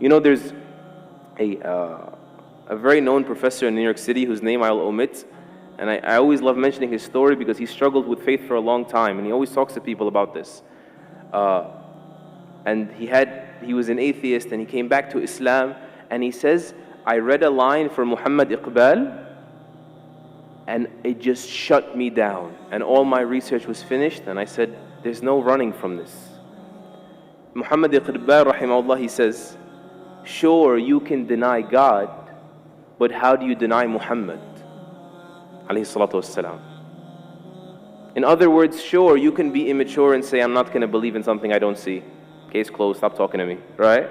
You know, there's a very known professor in New York City whose name I'll omit, and I always love mentioning his story because he struggled with faith for a long time, and he always talks to people about this. And he was an atheist, and he came back to Islam, and he says, I read a line from Muhammad Iqbal, and it just shut me down, and all my research was finished, and I said, there's no running from this. Muhammad Iqbal, rahimahullah, he says, sure, you can deny God, but how do you deny Muhammad? Alayhi salatu wassalam. In other words, sure, you can be immature and say, I'm not going to believe in something I don't see. Case closed, stop talking to me, right?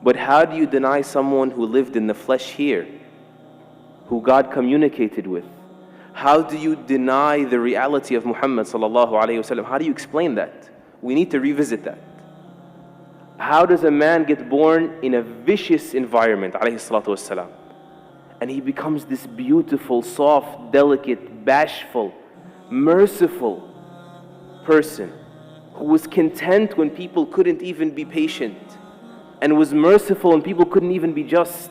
But how do you deny someone who lived in the flesh here, who God communicated with? How do you deny the reality of Muhammad sallallahu alayhi wasallam? How do you explain that? We need to revisit that. How does a man get born in a vicious environment, alayhi salatu wassalam, and he becomes this beautiful, soft, delicate, bashful, merciful person who was content when people couldn't even be patient, and was merciful when people couldn't even be just.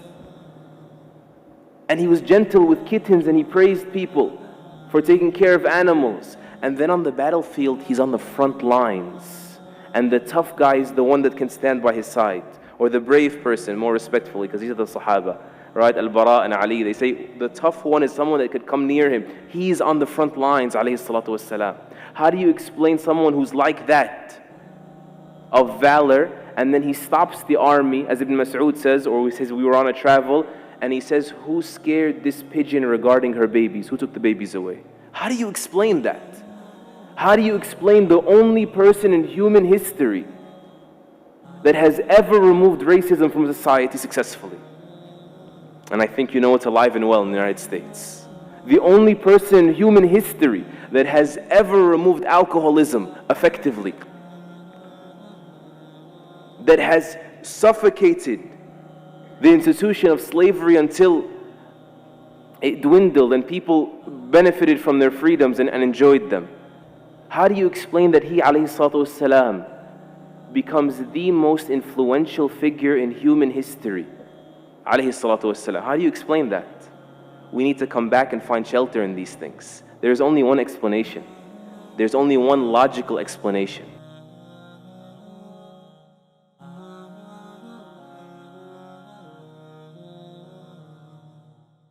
And he was gentle with kittens, and he praised people for taking care of animals. And then on the battlefield, he's on the front lines, and the tough guy is the one that can stand by his side, or the brave person, more respectfully, because these are the Sahaba, right? Al-Bara and Ali, they say the tough one is someone that could come near him. He's on the front lines, alayhi salatu wassalam. How do you explain someone who's like that, of valor, and then he stops the army, as Ibn Mas'ud says, or he says, we were on a travel, and he says, who scared this pigeon regarding her babies? Who took the babies away? How do you explain that? How do you explain the only person in human history that has ever removed racism from society successfully? And I think you know it's alive and well in the United States. The only person in human history that has ever removed alcoholism effectively, that has suffocated the institution of slavery until it dwindled and people benefited from their freedoms and enjoyed them. How do you explain that he, alayhi salatu wassalam, becomes the most influential figure in human history? Alayhi salatu wassalam. How do you explain that? We need to come back and find shelter in these things. There's only one explanation. There's only one logical explanation.